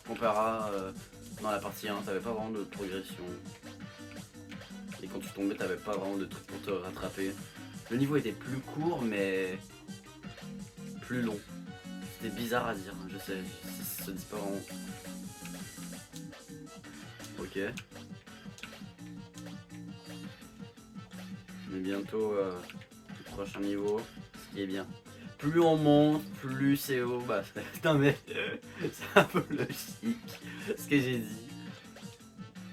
Comparé à dans la partie 1, t'avais pas vraiment de progression. Et quand tu tombais, t'avais pas vraiment de trucs pour te rattraper. Le niveau était plus court, mais plus long. C'était bizarre à dire, je sais, ça se dit pas vraiment. Ok. On est bientôt au prochain niveau, ce qui est bien. Plus on monte, plus c'est haut. Bah, putain, mais c'est un peu logique ce que j'ai dit.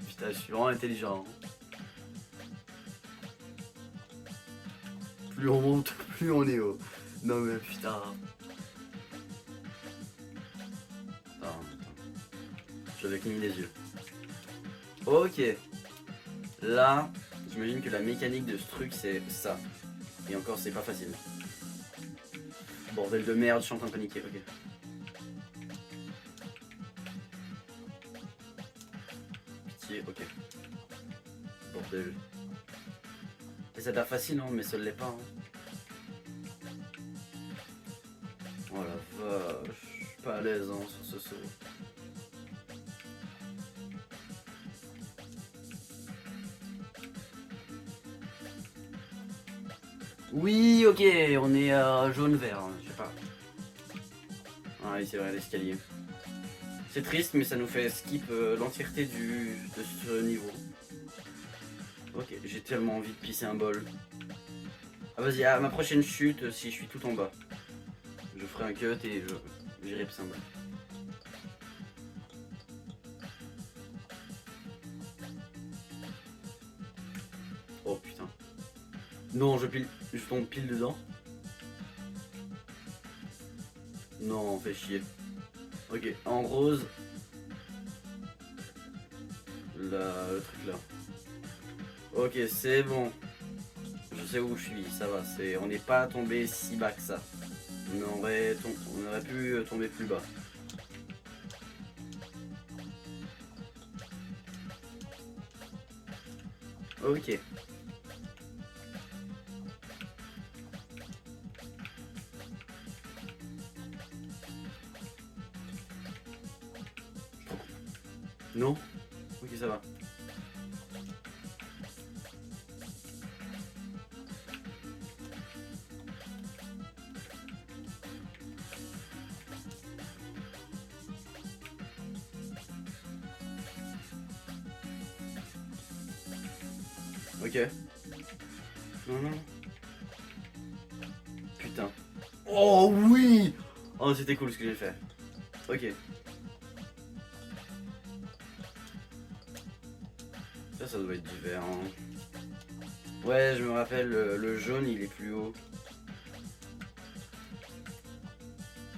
Putain, je suis vraiment intelligent. Plus on monte, plus on est haut. Non mais putain. Attends. Je vais cligner les yeux. Ok. Là, j'imagine que la mécanique de ce truc c'est ça. Et encore c'est pas facile. Bordel de merde, je suis en train de paniquer, ok. Pitié, ok. Bordel. Et ça a l'air facile, hein, mais ça l'est pas. Hein. Oh la vache, je suis pas à l'aise hein, sur ce saut. Oui, ok, on est jaune-vert, hein, je sais pas. Ah oui, c'est vrai, l'escalier. C'est triste, mais ça nous fait skip l'entièreté de ce niveau. Ok, j'ai tellement envie de pisser un bol. Ah vas-y, à ma prochaine chute, si je suis tout en bas, je ferai un cut et j'irai pisser un bol. Non, je tombe pile dedans. Non, fait chier. Ok, en rose. Là, le truc là. Ok, c'est bon. Je sais où je suis, ça va. On n'est pas tombé si bas que ça. On aurait pu tomber plus bas. Ok. Non? Ok, ça va. Ok. Non, non. Putain. Oh oui! Oh, c'était cool ce que j'ai fait. Ok. Ça doit être du vert. Hein. Ouais, je me rappelle, le jaune il est plus haut.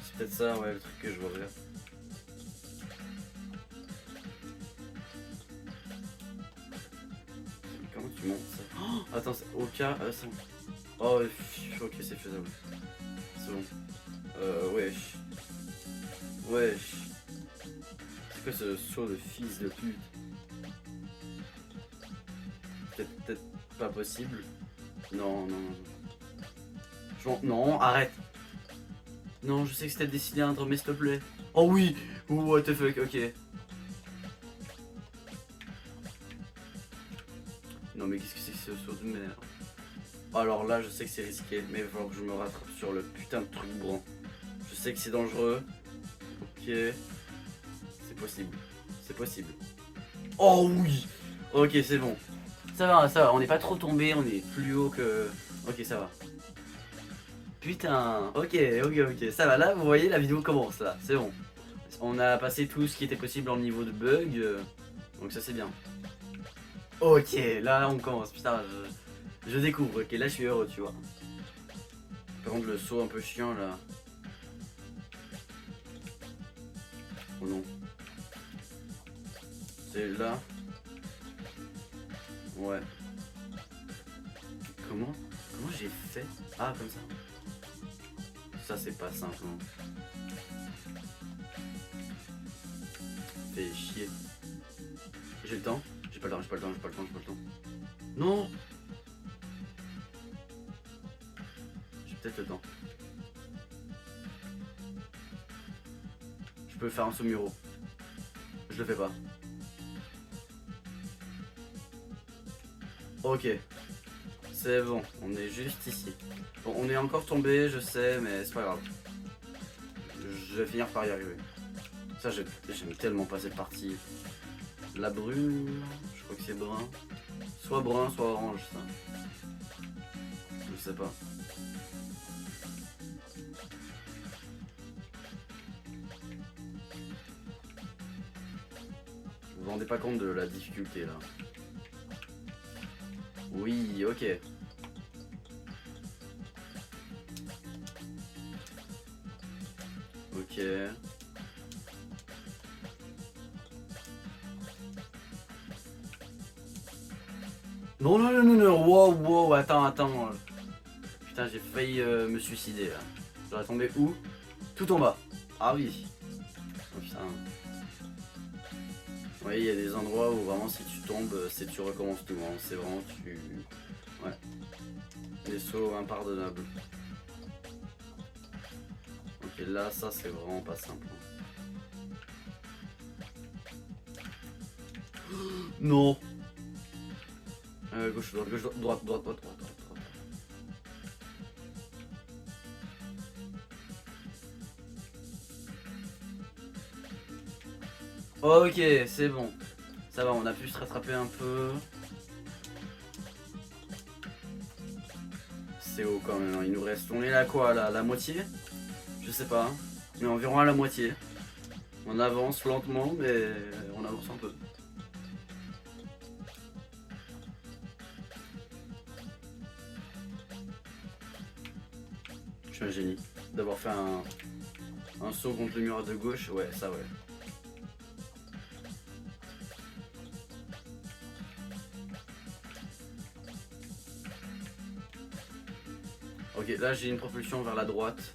C'est peut-être ça, ouais, le truc que je vois vert. Comment tu montes ça? Oh, attends, au cas. Ça... Oh, ok, c'est faisable. C'est bon. Wesh. Wesh. C'est quoi ce saut de fils de pute? Peut-être pas possible. Non, non, non. Non, arrête. Non, je sais que c'était des cylindres, mais s'il te plaît. Oh oui! What the fuck, ok. Non, mais qu'est-ce que c'est que ce saut de merde? Alors là, je sais que c'est risqué, mais il va falloir que je me rattrape sur le putain de truc brun. Je sais que c'est dangereux. Ok. C'est possible. C'est possible. Oh oui! Ok, c'est bon. Ça va, on n'est pas trop tombé, on est plus haut que... Ok, ça va. Putain, ok, ça va, là, vous voyez, la vidéo commence, là, c'est bon. On a passé tout ce qui était possible en niveau de bug, donc ça c'est bien. Ok, là, on commence, putain, je découvre, ok, là, je suis heureux, tu vois. Par contre, le saut un peu chiant, là. Oh non. C'est là. Ouais. Comment j'ai fait? Ah, comme ça. Ça, c'est pas simple. Hein. Fait chier. J'ai le temps? J'ai pas le temps. Non! J'ai peut-être le temps. Je peux faire un saut muro. Je le fais pas. Ok. C'est bon, on est juste ici. Bon, on est encore tombé, je sais, mais c'est pas grave. Je vais finir par y arriver. Ça, j'aime tellement pas cette partie. La brune, je crois que c'est brun. Soit brun, soit orange, ça. Je sais pas. Vous vous rendez pas compte de la difficulté, là. Oui, ok. Ok. Non, wow, attends. Putain, j'ai failli me suicider, là. J'aurais tombé où? Tout en bas. Ah oui. Oh, putain. Oui, il y a des endroits où vraiment si tu tombes, c'est tu recommences tout. Hein. C'est vraiment tu... Ouais. Des sauts impardonnables. Ok, là, ça c'est vraiment pas simple. Non. Gauche, droite. Ok, c'est bon. Ça va, on a pu se rattraper un peu. C'est haut quand même, hein. Il nous reste, on est là quoi, là, la moitié? Je sais pas, hein. Mais environ à la moitié. On avance lentement, mais on avance un peu. suis un génie. D'avoir fait un saut contre le mur de gauche, ouais, ça ouais. Ok, là j'ai une propulsion vers la droite.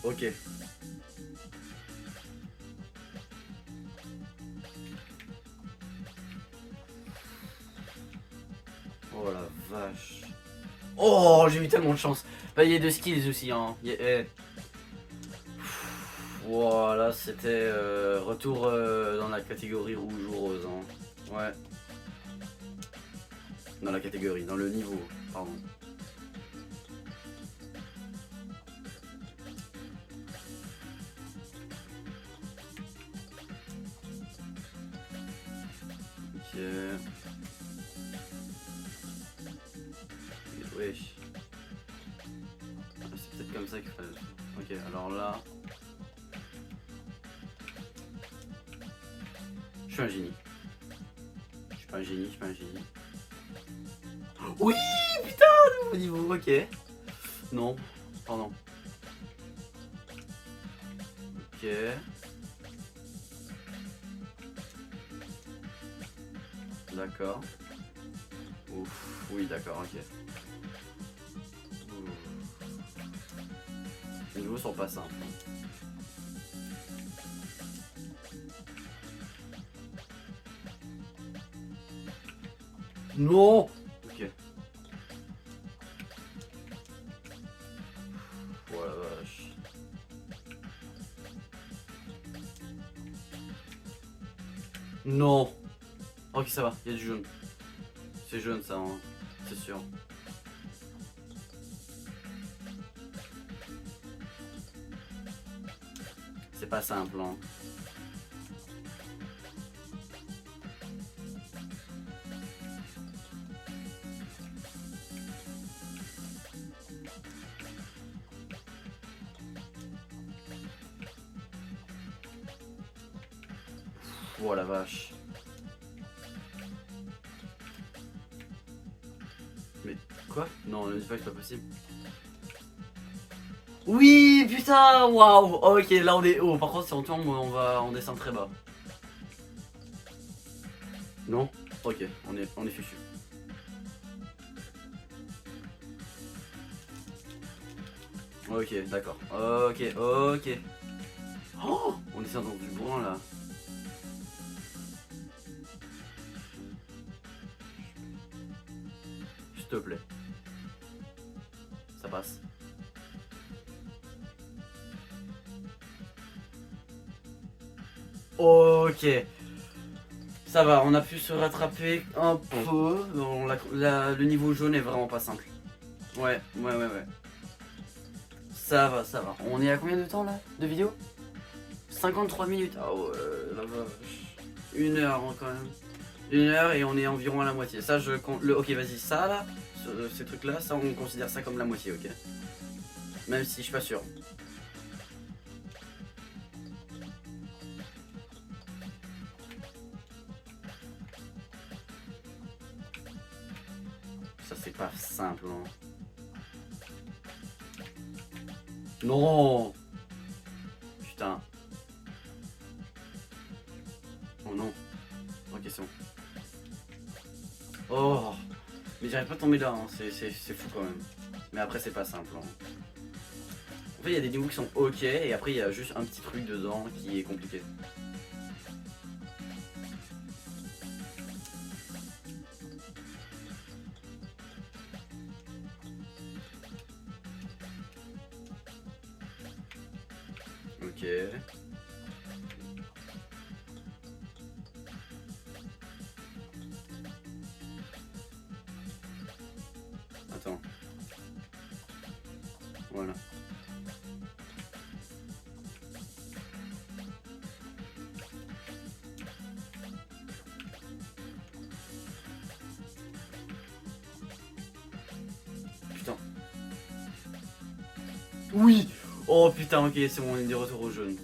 Ok. Oh la vache. Oh, j'ai eu tellement de chance. Bah, il y a deux skills aussi, hein. Voilà, c'était retour dans la catégorie rouge ou rose. Hein. Ouais. Dans la catégorie, dans le niveau, pardon. Ok. Wesh. C'est peut-être comme ça qu'il fallait. Ok, alors là. Je suis un génie. Je suis pas un génie, je suis pas un génie. Oui, putain, nouveau niveau, ok. Non, pardon. Ok. D'accord. Ouf, oui, d'accord, ok. Les niveaux sont pas simples. Non. Ok. Oh la vache. Non. Ok, ça va, il y a du jaune. C'est jaune ça, hein. C'est sûr. C'est pas simple, hein. Oh la vache. Mais quoi? Non, ne dis pas que c'est pas possible. Oui, putain, waouh. Ok, là on est haut. Par contre, si on tombe, on descend très bas. Non? Ok, on est fichu. Ok, d'accord. Ok, ok. Oh, on descend dans du brun là. S'il te plaît. Ça passe. Ok. Ça va, on a pu se rattraper un peu. Bon, le niveau jaune est vraiment pas simple. Ouais. Ça va, ça va. On est à combien de temps là de vidéo? 53 minutes. Ah ouais, la vache. 1 heure hein, quand même. 1 heure et on est environ à la moitié. Ça, je compte. Ok, vas-y, ça là, ces trucs là, ça on considère ça comme la moitié, ok? Même si je suis pas sûr. Ça, c'est pas simple, hein. Non! Putain. Oh non. Ok, c'est bon. Oh! Mais j'arrive pas à tomber là, hein. C'est fou quand même. Mais après, c'est pas simple. Hein. En fait, il y a des niveaux qui sont ok, et après, il y a juste un petit truc dedans qui est compliqué. Ok. Attends. Voilà. Putain. Oui! Oh putain, ok, c'est bon, on est de retour au jaune.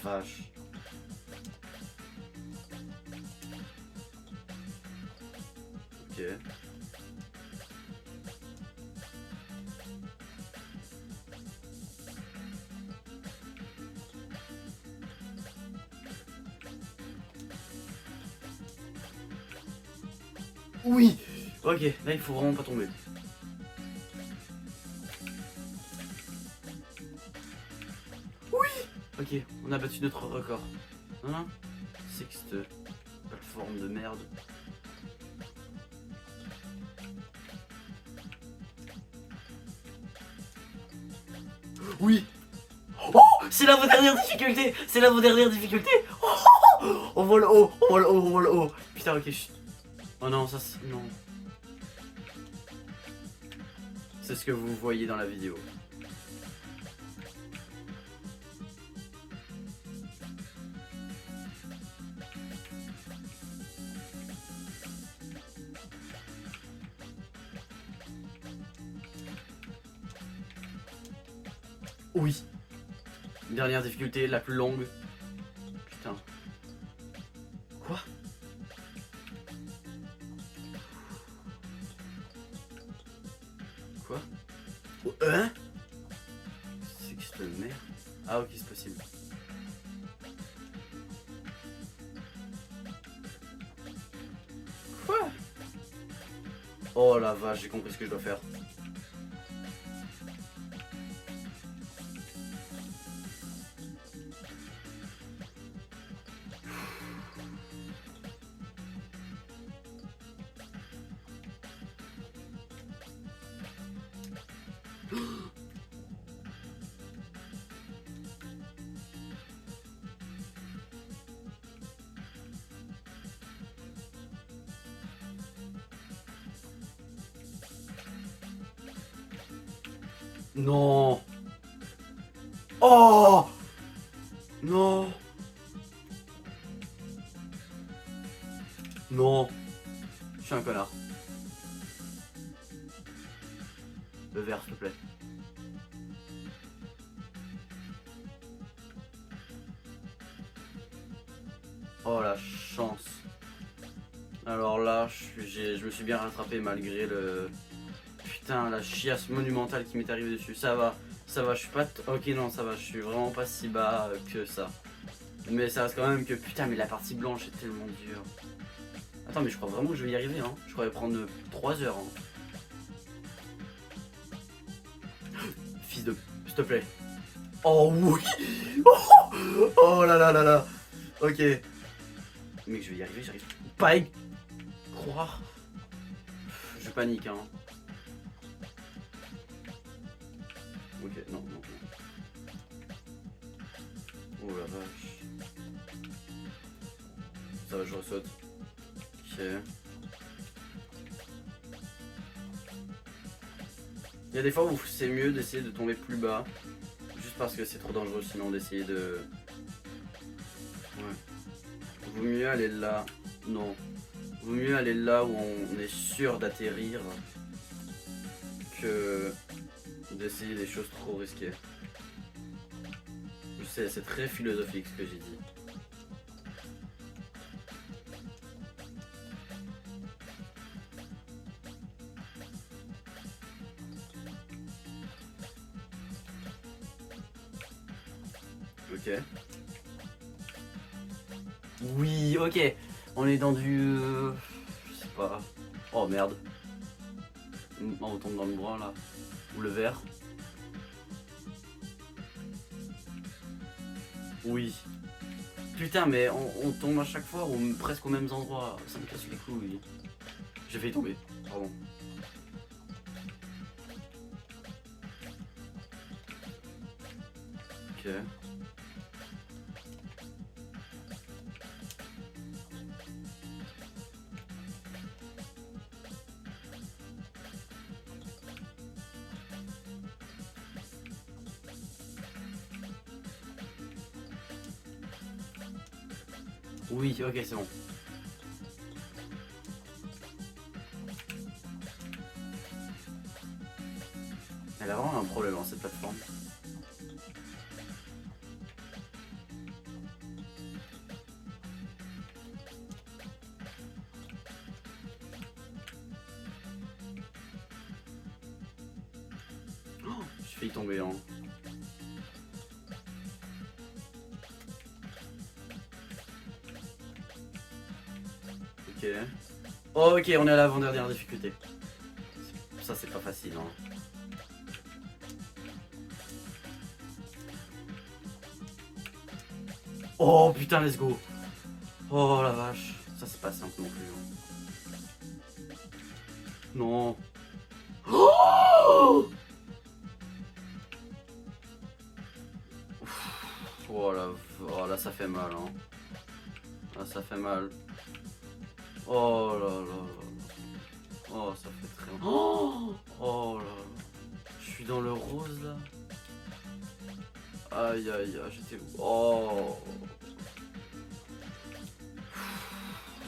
vache. Ok. Oui. Ok, là il faut vraiment pas tomber. Oui. Ok, on a battu notre record. Hein? Sexte plateforme de merde. Oui. Oh, c'est l'avant-dernière difficulté. C'est l'avant-dernière difficulté. Oh, on voit le haut, on voit le haut, on voit le haut. Putain, ok, chut. Oh non, ça c'est... Non. C'est ce que vous voyez dans la vidéo. Oui. Dernière difficulté, la plus longue. Putain. Quoi? Quoi? Oh, hein? C'est que c'est de merde. Ah ok, c'est possible. Quoi? Oh la vache, j'ai compris ce que je dois faire. Non. Oh non. Non. Je suis un connard. Le verre, s'il te plaît. Oh la chance. Alors là, je me suis bien rattrapé malgré le... Putain, la chiasse monumentale qui m'est arrivée dessus. Ça va, je suis pas... Ok, non, ça va, je suis vraiment pas si bas que ça. Mais ça reste quand même que... Putain, mais la partie blanche est tellement dure. Attends, mais je crois vraiment que je vais y arriver, hein. Je crois prendre 3 heures, hein. Fils de... S'il te plaît. Oh oui. Oh là là là là. Ok. Mec, je vais y arriver, j'arrive pas à y croire. Je panique, hein. Ok, non, non, non. Oh la vache. Ça va, je ressaute. Ok. Il y a des fois où c'est mieux d'essayer de tomber plus bas. Juste parce que c'est trop dangereux sinon d'essayer de... Ouais. Vaut mieux aller là. Non. Vaut mieux aller là où on est sûr d'atterrir que d'essayer des choses trop risquées. Je sais, c'est très philosophique ce que j'ai dit. Ok. Oui, ok. On est dans du... je sais pas. Oh merde. On tombe dans le brun là. Ou le vert. Oui. Putain, mais on tombe à chaque fois presque aux mêmes endroits. Ça me casse les couilles. J'ai failli tomber. Pardon. Ok. Oui, ok, c'est bon. Elle a vraiment un problème dans cette plateforme. failli tomber, hein. Ok. Ok, on est à l'avant-dernière difficulté. Ça, c'est pas facile, hein. Oh putain, let's go. Oh la vache. Ça, c'est pas simple non plus. Hein. Non. Oh, oh là, ça fait mal, hein. Là, ça fait mal. Oh là là là. Oh, ça fait très mal. Oh là là. Je suis dans le rose, là. Aïe, aïe, aïe, j'étais où? Oh.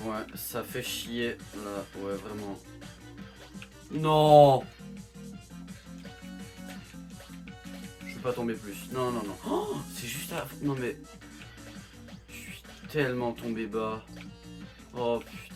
Ouais, ça fait chier, là. Ouais, vraiment. Non. Je peux pas tomber plus. Non, non, non. Oh, c'est juste à... Non, mais... Je suis tellement tombé bas. Oh, putain.